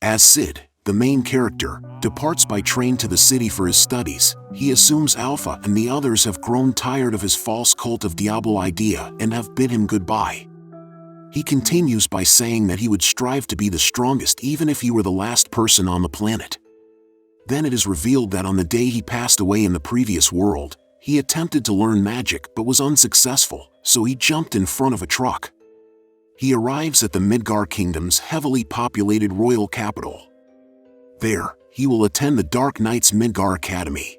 As Sid, the main character, departs by train to the city for his studies, he assumes Alpha and the others have grown tired of his false cult of Diablo idea and have bid him goodbye. He continues by saying that he would strive to be the strongest even if he were the last person on the planet. Then it is revealed that on the day he passed away in the previous world, he attempted to learn magic but was unsuccessful, so he jumped in front of a truck. He arrives at the Midgar Kingdom's heavily populated royal capital. There, he will attend the Dark Knight's Midgar Academy.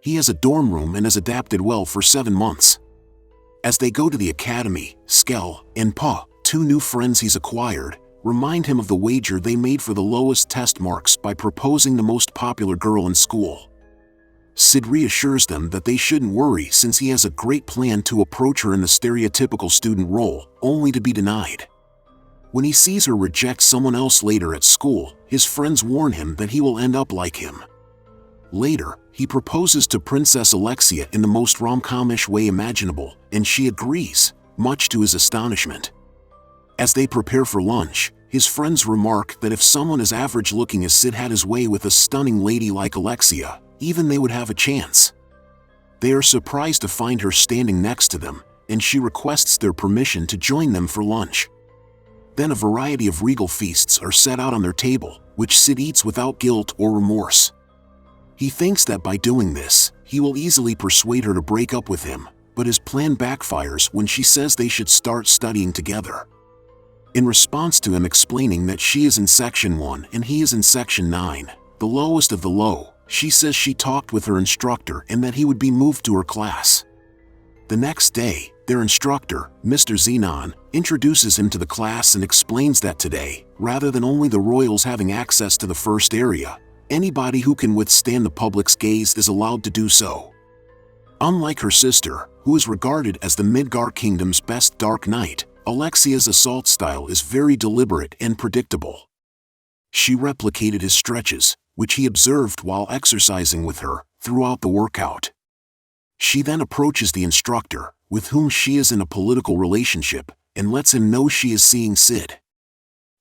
He has a dorm room and has adapted well for 7 months. As they go to the academy, Skell and Pa, 2 new friends he's acquired, remind him of the wager they made for the lowest test marks by proposing the most popular girl in school. Sid reassures them that they shouldn't worry since he has a great plan to approach her in the stereotypical student role, only to be denied. When he sees her reject someone else later at school, his friends warn him that he will end up like him. Later, he proposes to Princess Alexia in the most rom-com-ish way imaginable, and she agrees, much to his astonishment. As they prepare for lunch, his friends remark that if someone as average-looking as Sid had his way with a stunning lady like Alexia, even they would have a chance. They are surprised to find her standing next to them, and she requests their permission to join them for lunch. Then a variety of regal feasts are set out on their table, which Sid eats without guilt or remorse. He thinks that by doing this, he will easily persuade her to break up with him, but his plan backfires when she says they should start studying together. In response to him explaining that she is in Section 1 and he is in Section 9, the lowest of the low, she says she talked with her instructor and that he would be moved to her class. The next day, their instructor, Mr. Xenon, introduces him to the class and explains that today, rather than only the royals having access to the first area, anybody who can withstand the public's gaze is allowed to do so. Unlike her sister, who is regarded as the Midgar Kingdom's best Dark Knight, Alexia's assault style is very deliberate and predictable. She replicated his stretches, which he observed while exercising with her, throughout the workout. She then approaches the instructor, with whom she is in a political relationship, and lets him know she is seeing Sid.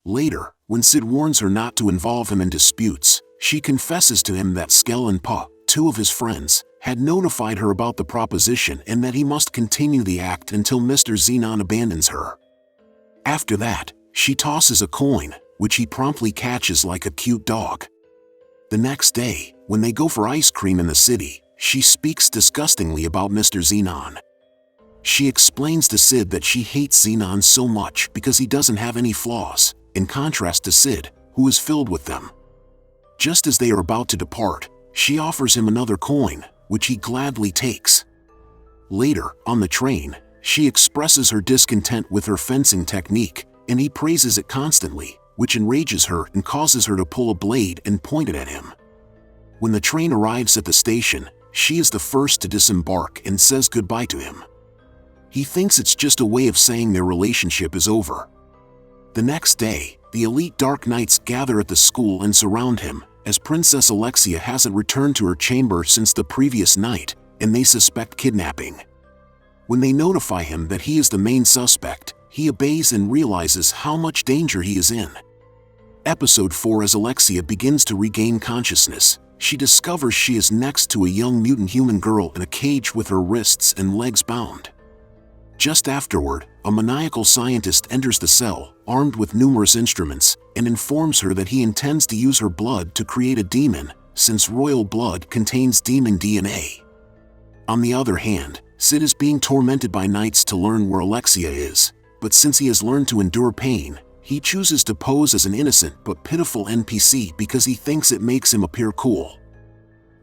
Later, when Sid warns her not to involve him in disputes, she confesses to him that Skell and Pa, 2 of his friends, had notified her about the proposition and that he must continue the act until Mr. Xenon abandons her. After that, she tosses a coin, which he promptly catches like a cute dog. The next day, when they go for ice cream in the city, she speaks disgustingly about Mr. Xenon. She explains to Sid that she hates Xenon so much because he doesn't have any flaws, in contrast to Sid, who is filled with them. Just as they are about to depart, she offers him another coin, which he gladly takes. Later, on the train, she expresses her discontent with her fencing technique, and he praises it constantly, which enrages her and causes her to pull a blade and point it at him. When the train arrives at the station, she is the first to disembark and says goodbye to him. He thinks it's just a way of saying their relationship is over. The next day, the elite Dark Knights gather at the school and surround him, as Princess Alexia hasn't returned to her chamber since the previous night, and they suspect kidnapping. When they notify him that he is the main suspect, he obeys and realizes how much danger he is in. Episode 4. As Alexia begins to regain consciousness, she discovers she is next to a young mutant human girl in a cage with her wrists and legs bound. Just afterward, a maniacal scientist enters the cell, armed with numerous instruments, and informs her that he intends to use her blood to create a demon, since royal blood contains demon DNA. On the other hand, Sid is being tormented by knights to learn where Alexia is, but since he has learned to endure pain, he chooses to pose as an innocent but pitiful NPC because he thinks it makes him appear cool.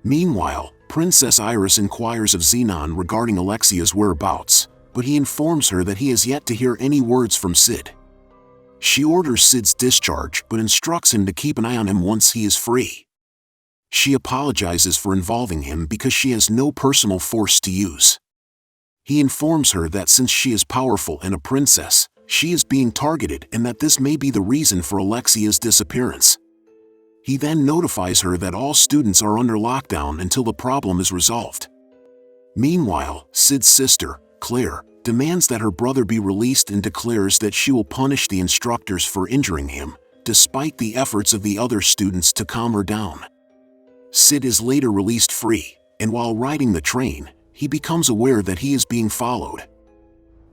Meanwhile, Princess Iris inquires of Xenon regarding Alexia's whereabouts, but he informs her that he has yet to hear any words from Sid. She orders Sid's discharge but instructs him to keep an eye on him once he is free. She apologizes for involving him because she has no personal force to use. He informs her that since she is powerful and a princess, she is being targeted and that this may be the reason for Alexia's disappearance. He then notifies her that all students are under lockdown until the problem is resolved. Meanwhile, Sid's sister, Claire, demands that her brother be released and declares that she will punish the instructors for injuring him, despite the efforts of the other students to calm her down. Sid is later released free, and while riding the train, he becomes aware that he is being followed.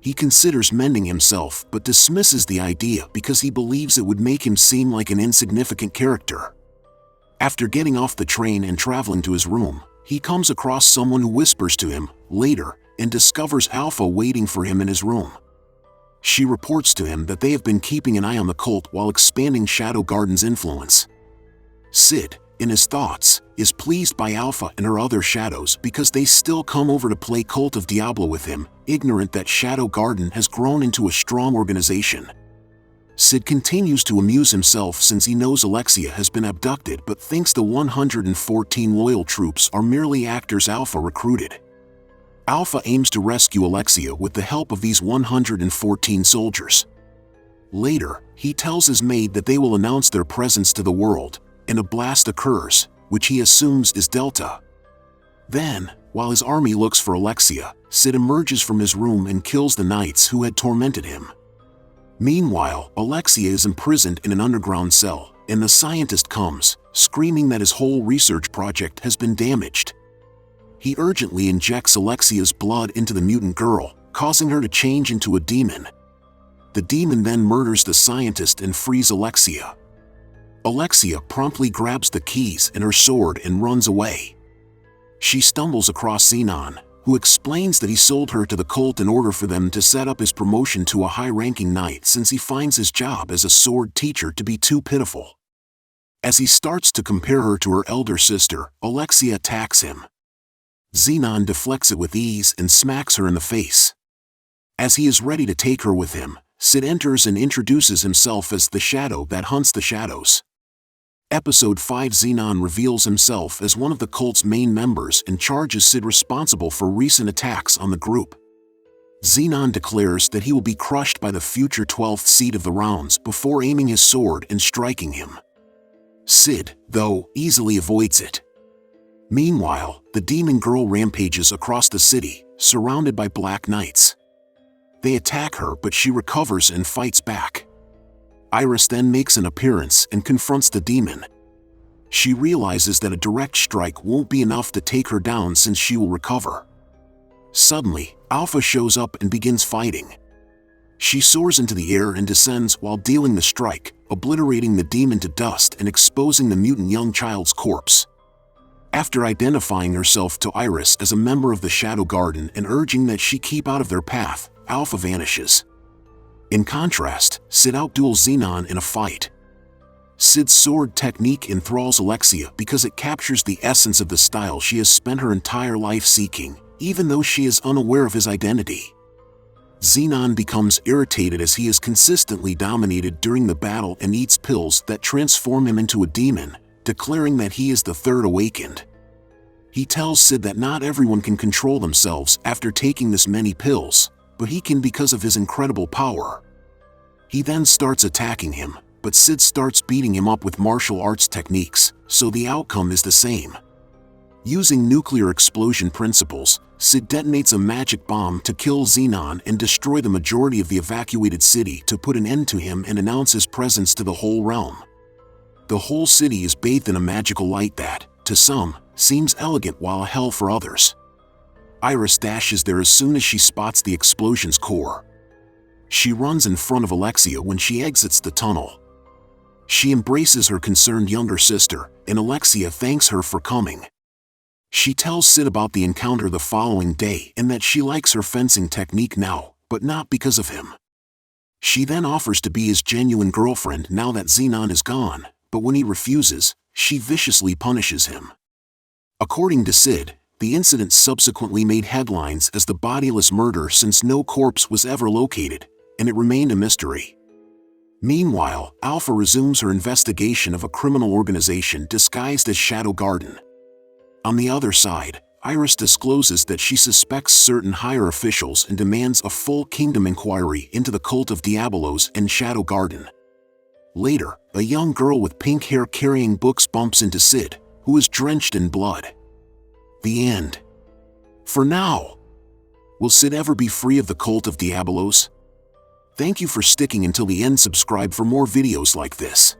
He considers mending himself but dismisses the idea because he believes it would make him seem like an insignificant character. After getting off the train and traveling to his room, he comes across someone who whispers to him, later, and discovers Alpha waiting for him in his room. She reports to him that they have been keeping an eye on the cult while expanding Shadow Garden's influence. Sid, in his thoughts, is pleased by Alpha and her other shadows because they still come over to play Cult of Diablo with him, ignorant that Shadow Garden has grown into a strong organization. Sid continues to amuse himself since he knows Alexia has been abducted but thinks the 114 loyal troops are merely actors Alpha recruited. Alpha aims to rescue Alexia with the help of these 114 soldiers. Later, he tells his maid that they will announce their presence to the world, and a blast occurs, which he assumes is Delta. Then, while his army looks for Alexia, Sid emerges from his room and kills the knights who had tormented him. Meanwhile, Alexia is imprisoned in an underground cell, and the scientist comes, screaming that his whole research project has been damaged. He urgently injects Alexia's blood into the mutant girl, causing her to change into a demon. The demon then murders the scientist and frees Alexia. Alexia promptly grabs the keys and her sword and runs away. She stumbles across Xenon, who explains that he sold her to the cult in order for them to set up his promotion to a high-ranking knight since he finds his job as a sword teacher to be too pitiful. As he starts to compare her to her elder sister, Alexia attacks him. Xenon deflects it with ease and smacks her in the face. As he is ready to take her with him, Sid enters and introduces himself as the shadow that hunts the shadows. Episode 5 Xenon reveals himself as one of the cult's main members and charges Sid responsible for recent attacks on the group. Xenon declares that he will be crushed by the future 12th seed of the rounds before aiming his sword and striking him. Sid, though, easily avoids it. Meanwhile, the demon girl rampages across the city, surrounded by black knights. They attack her but she recovers and fights back. Iris then makes an appearance and confronts the demon. She realizes that a direct strike won't be enough to take her down since she will recover. Suddenly, Alpha shows up and begins fighting. She soars into the air and descends while dealing the strike, obliterating the demon to dust and exposing the mutant young child's corpse. After identifying herself to Iris as a member of the Shadow Garden and urging that she keep out of their path, Alpha vanishes. In contrast, Sid outduels Xenon in a fight. Sid's sword technique enthralls Alexia because it captures the essence of the style she has spent her entire life seeking, even though she is unaware of his identity. Xenon becomes irritated as he is consistently dominated during the battle and eats pills that transform him into a demon, declaring that he is the third awakened. He tells Sid that not everyone can control themselves after taking this many pills, but he can because of his incredible power. He then starts attacking him, but Sid starts beating him up with martial arts techniques, so the outcome is the same. Using nuclear explosion principles, Sid detonates a magic bomb to kill Xenon and destroy the majority of the evacuated city to put an end to him and announce his presence to the whole realm. The whole city is bathed in a magical light that, to some, seems elegant while a hell for others. Iris dashes there as soon as she spots the explosion's core. She runs in front of Alexia when she exits the tunnel. She embraces her concerned younger sister, and Alexia thanks her for coming. She tells Sid about the encounter the following day and that she likes her fencing technique now, but not because of him. She then offers to be his genuine girlfriend now that Xenon is gone, but when he refuses, she viciously punishes him. According to Sid, the incident subsequently made headlines as the bodiless murder since no corpse was ever located, and it remained a mystery. Meanwhile, Alpha resumes her investigation of a criminal organization disguised as Shadow Garden. On the other side, Iris discloses that she suspects certain higher officials and demands a full kingdom inquiry into the cult of Diabolos and Shadow Garden. Later, a young girl with pink hair carrying books bumps into Sid, who is drenched in blood. The end. For now. Will Sid ever be free of the cult of Diabolos? Thank you for sticking until the end. Subscribe for more videos like this.